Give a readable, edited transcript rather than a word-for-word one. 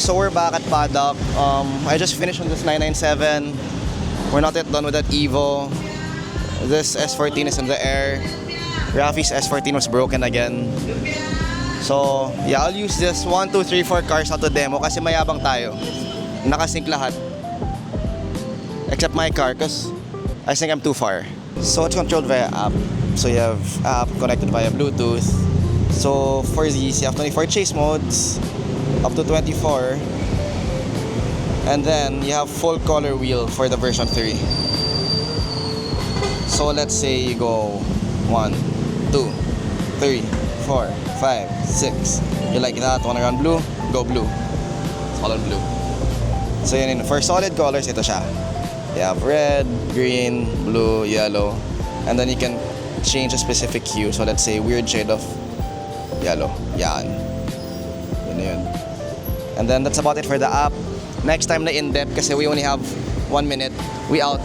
So we're back at paddock. I just finished on this 997. We're not yet done with that Evo. This S14 is in the air. Rafi's S14 was broken again. So yeah, I'll use this 1, 2, 3, 4 cars na to demo kasi mayabang tayo. Nakasync lahat. Except my car because I think I'm too far. So it's controlled via app. So you have app connected via Bluetooth. So for these, you have 24 chase modes, up to 24. And then you have full color wheel for the version 3. So let's say you go 1, 2, 3, 4, 5, 6. You like that, wanna run blue? Go blue. Solid blue. So yun, for solid colors, ito siya. You have red, green, blue, yellow. And then you can change a specific hue. So let's say weird shade of yellow. Yan. Yun. And then that's about it for the app. Next time na in-depth kasi we only have 1 minute. We out.